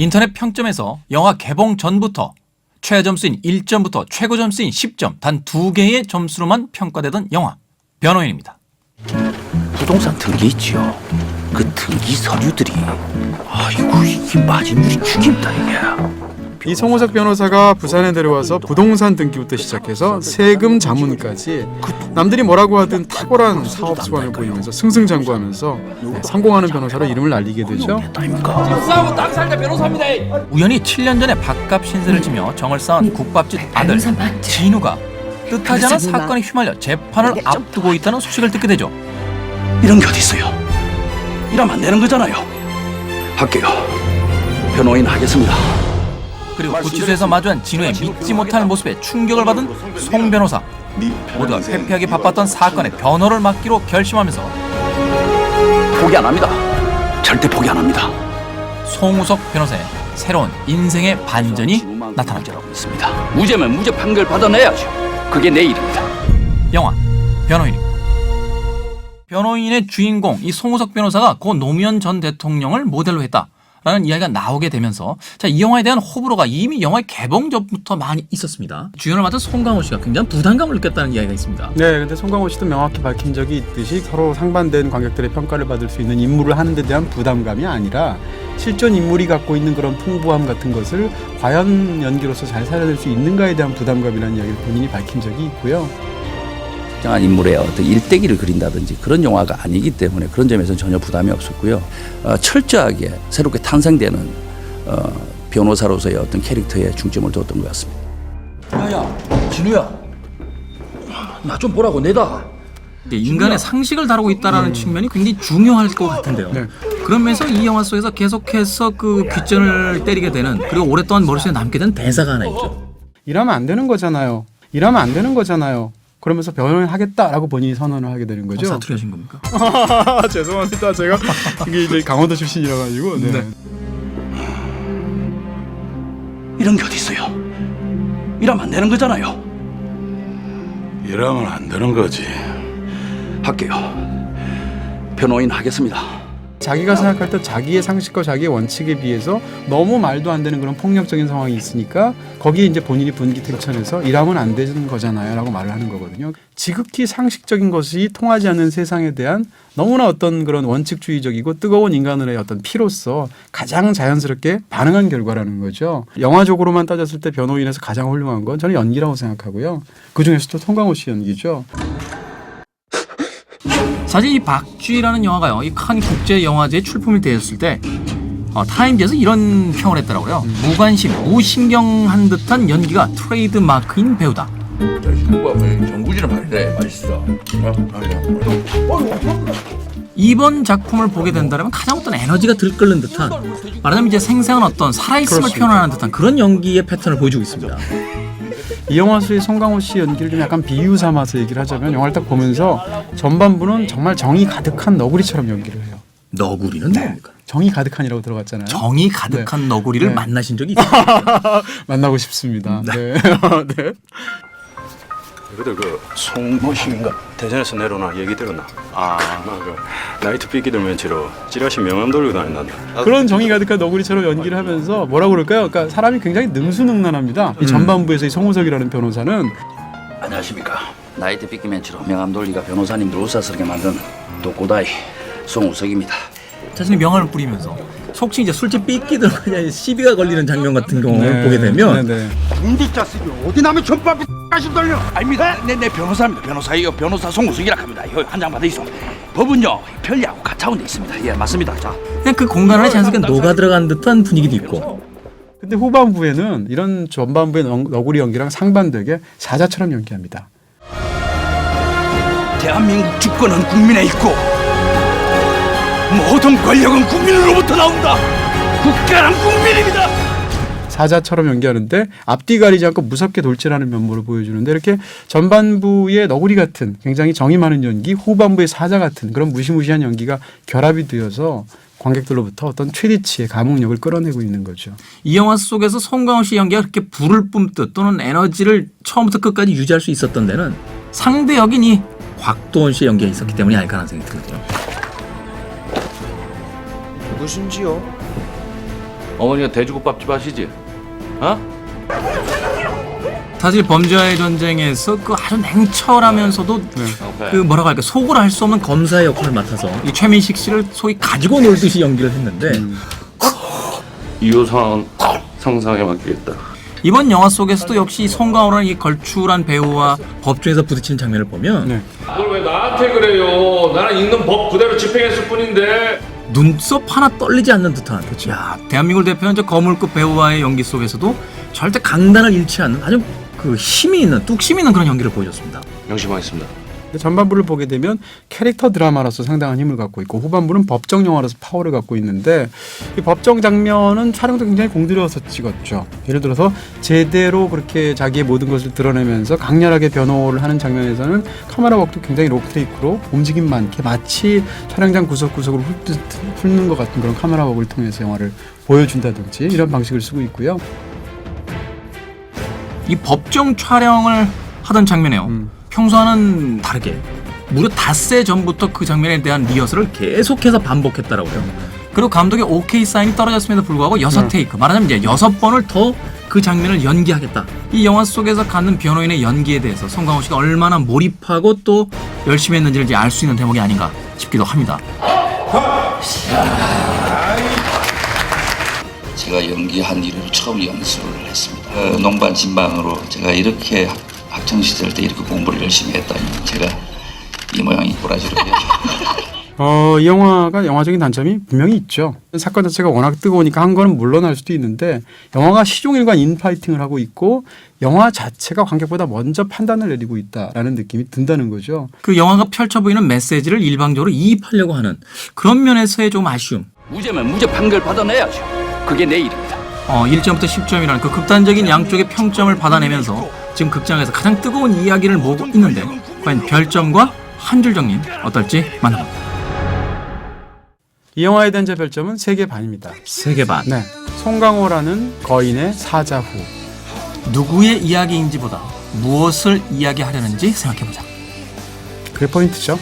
인터넷 평점에서 영화 개봉 전부터 최하 점수인 1점부터 최고 점수인 10점 단 2개의 점수로만 평가되던 영화 변호인입니다. 부동산 등기 있지요. 그 등기 서류들이 아이고 이게 마진율이 죽인다 이게. 이 송우석 변호사가 부산에 내려와서 부동산 등기부터 시작해서 세금 자문까지 남들이 뭐라고 하든 탁월한 사업 수완을 보이면서 승승장구하면서 성공하는 변호사로 이름을 날리게 되죠. 싸우고 땅 살다 변호사입니다. 우연히 7년 전에 밥값 신세를 지며 정을 쌓은 국밥집 아들 진우가 뜻하지 않은 사건에 휘말려 재판을 앞두고 있다는 소식을 듣게 되죠. 이런 게 어디 있어요? 이러면 안 되는 거잖아요. 할게요. 변호인 하겠습니다. 그리고 구치소에서 마주한 진우의 믿지 못할 모습에 충격을 받은 송 변호사. 모두가 회피하기 바빴던 사건의 변호를 맡기로 결심하면서 포기 안 합니다. 절대 포기 안 합니다. 송우석 변호사의 새로운 인생의 반전이 나타납니다. 있습니다. 무죄면 무죄 판결 받아내야죠. 그게 내 일입니다. 영화 변호인입니다. 변호인의 주인공 이 송우석 변호사가 고 노무현 전 대통령을 모델로 했다라는 이야기가 나오게 되면서 이 영화에 대한 호불호가 이미 영화의 개봉 전부터 많이 있었습니다. 주연을 맡은 송강호 씨가 굉장히 부담감을 느꼈다는 이야기가 있습니다. 네, 근데 송강호 씨도 명확히 밝힌 적이 있듯이 서로 상반된 관객들의 평가를 받을 수 있는 임무를 하는 데 대한 부담감이 아니라 실존 인물이 갖고 있는 그런 풍부함 같은 것을 과연 연기로서 잘 살려낼 수 있는가에 대한 부담감이라는 이야기를 본인이 밝힌 적이 있고요. 특정한 인물의 어떤 일대기를 그린다든지 그런 영화가 아니기 때문에 그런 점에서는 전혀 부담이 없었고요. 철저하게 새롭게 탄생되는 변호사로서의 어떤 캐릭터에 중점을 뒀던 것 같습니다. 야야, 진우야, 나 좀 보라고 내다. 인간의 상식을 다루고 있다는 측면이 굉장히 중요할 것 같은데요. 네. 그러면서 이 영화 속에서 계속해서 그 귓전을 때리게 되는 그리고 오랫동안 머릿속에 남게 된 대사가 하나 있죠. 일하면 안 되는 거잖아요. 일하면 안 되는 거잖아요. 그러면서 변호인 하겠다라고 본인이 선언을 하게 되는 거죠. 사투리 하신 겁니까? 죄송합니다. 제가 이게 이제 강원도 출신이라 가지고. 네. 네. 이런 게 어디 있어요? 이러면 안 되는 거잖아요. 이러면 안 되는 거지. 할게요. 변호인 하겠습니다. 자기가 생각할 때 자기의 상식과 자기의 원칙에 비해서 너무 말도 안 되는 그런 폭력적인 상황이 있으니까 거기에 이제 본인이 분기탱천해서 일하면 안 되는 거잖아요 라고 말을 하는 거거든요. 지극히 상식적인 것이 통하지 않는 세상에 대한 너무나 어떤 그런 원칙주의적이고 뜨거운 인간의 어떤 피로서 가장 자연스럽게 반응한 결과라는 거죠. 영화적으로만 따졌을 때 변호인에서 가장 훌륭한 건 저는 연기라고 생각하고요. 그중에서도 송강호 씨 연기죠. 사실 이 박쥐라는 영화가요, 이 칸 국제 영화제에 출품이 되었을 때 타임지에서 이런 평을 했더라고요. 무관심, 무신경한 듯한 연기가 트레이드 마크인 배우다. 전구지는 말이래 맛있어. 이번 작품을 보게 된다면 가장 어떤 에너지가 들끓는 듯한, 말하자면 이제 생생한 어떤 살아있음을 그렇습니다. 표현하는 듯한 그런 연기의 패턴을 보여주고 있습니다. 이 영화 속의 송강호 씨 연기를 좀 약간 비유 삼아서 얘기를 하자면 영화를 딱 보면서 전반부는 정말 정이 가득한 너구리처럼 연기를 해요. 너구리는 뭡니까? 정이 가득한이라고 들어갔잖아요. 정이 가득한 너구리를 네. 만나신 적이 있어요? 만나고 싶습니다. 네. 네. 너희들 그 송모식인가 대전에서 내려오나 얘기 들었나? 그 나이트 삐끼들 멘치로 찌라시 명함 돌리고 다닌단다. 그런 정이 가득한 너구리처럼 연기를 하면서 뭐라고 그럴까요? 그러니까 사람이 굉장히 능수능란합니다. 이 전반부에서 이 송우석이라는 변호사는 안녕하십니까. 나이트 삐끼맨치로 명함 돌리가 변호사님들 우사스럽게 만든 독고다이 송우석입니다. 자신의 명함을 뿌리면서 속칭 이제 술집 삐끼들 그냥 시비가 걸리는 장면 같은 경우를 보게 되면 군디 짜쓰기 어디 남의 촌밥이 까시 돌려. 아닙니다. 내 변호사입니다. 변호사이요. 변호사 송우석이라 합니다. 이거 한 장 받아 있어. 법은요 편리하고 가차운 데 있습니다. 예 맞습니다. 자 그냥 그 공간 안에 자연스럽게 녹아 들어간 듯한 분위기도 있고. 근데 후반부에는 이런 전반부의 너구리 연기랑 상반되게 사자처럼 연기합니다. 대한민국 주권은 국민에 있고 모든 권력은 국민으로부터 나온다. 국가란 국민입니다. 사자처럼 연기하는데 앞뒤 가리지 않고 무섭게 돌진하는 면모를 보여주는데 이렇게 전반부의 너구리 같은 굉장히 정이 많은 연기, 후반부의 사자 같은 그런 무시무시한 연기가 결합이 되어서 관객들로부터 어떤 최대치의 감흥력을 끌어내고 있는 거죠. 이 영화 속에서 송강호 씨 연기가 그렇게 불을 뿜듯 또는 에너지를 처음부터 끝까지 유지할 수 있었던 데는 상대 역인이 곽도원 씨의 연기가 있었기 때문이 아닐까 하는 생각이 들거든요. 누구신지요? 어머니가 돼지국밥집 하시지? 어? 사실 범죄와의 전쟁에서 그 아주 냉철하면서도 그 뭐라고 할까 속을 알 수 없는 검사의 역할을 맡아서 이 최민식 씨를 소위 가지고 놀듯이 연기를 했는데 이후 상황은 상상에 맡기겠다. 이번 영화 속에서도 역시 송강호라는 이 걸출한 배우와 법정에서 부딪히는 장면을 보면 네. 그걸 왜 나한테 그래요? 나는 있는 법 그대로 집행했을 뿐인데. 눈썹 하나 떨리지 않는 듯한 야, 대한민국을 대표하는 저 거물급 배우와의 연기 속에서도 절대 강단을 잃지 않는 아주 그 힘이 있는 뚝심 있는 그런 연기를 보여줬습니다. 명심하겠습니다. 전반부를 보게 되면 캐릭터 드라마로서 상당한 힘을 갖고 있고 후반부는 법정 영화로서 파워를 갖고 있는데 이 법정 장면은 촬영도 굉장히 공들여서 찍었죠. 예를 들어서 제대로 그렇게 자기의 모든 것을 드러내면서 강렬하게 변호를 하는 장면에서는 카메라 웍도 굉장히 록테이크로 움직임 많게 마치 촬영장 구석구석으로 훑는 것 같은 그런 카메라 웍을 통해서 영화를 보여준다든지 이런 방식을 쓰고 있고요. 이 법정 촬영을 하던 장면에요. 평소와는 다르게 무려 닷새 전부터 그 장면에 대한 리허설을 계속해서 반복했다라고요. 그리고 감독의 오케이 사인이 떨어졌음에도 불구하고 6테이크, 말하자면 이제 6번을 더 그 장면을 연기하겠다. 이 영화 속에서 갖는 변호인의 연기에 대해서 송강호 씨가 얼마나 몰입하고 또 열심히 했는지를 이제 알 수 있는 대목이 아닌가 싶기도 합니다. 제가 연기한 이후로 처음 연습을 했습니다. 농반 진반으로 제가 이렇게 학창 시절 때 이렇게 공부를 열심히 했다니 제가 이 모양이 꼬라지로요. 이 영화가 영화적인 단점이 분명히 있죠. 사건 자체가 워낙 뜨거우니까 한 거는 물러날 수도 있는데 영화가 시종일관 인파이팅을 하고 있고 영화 자체가 관객보다 먼저 판단을 내리고 있다라는 느낌이 든다는 거죠. 그 영화가 펼쳐 보이는 메시지를 일방적으로 이입하려고 하는 그런 면에서의 좀 아쉬움. 무죄면 무죄 판결 받아내야죠. 그게 내 일입니다. 1점부터 10점이라는 그 극단적인 양쪽의 평점을 받아내면서 지금 극장에서 가장 뜨거운 이야기를 모으고 있는데 과연 별점과 한 줄 정리는 어떨지 만나봅니다. 이 영화에 대한 제 별점은 3개 반입니다. 3개 반. 네, 송강호라는 거인의 사자후. 누구의 이야기인지보다 무엇을 이야기하려는지 생각해보자. 그게 포인트죠.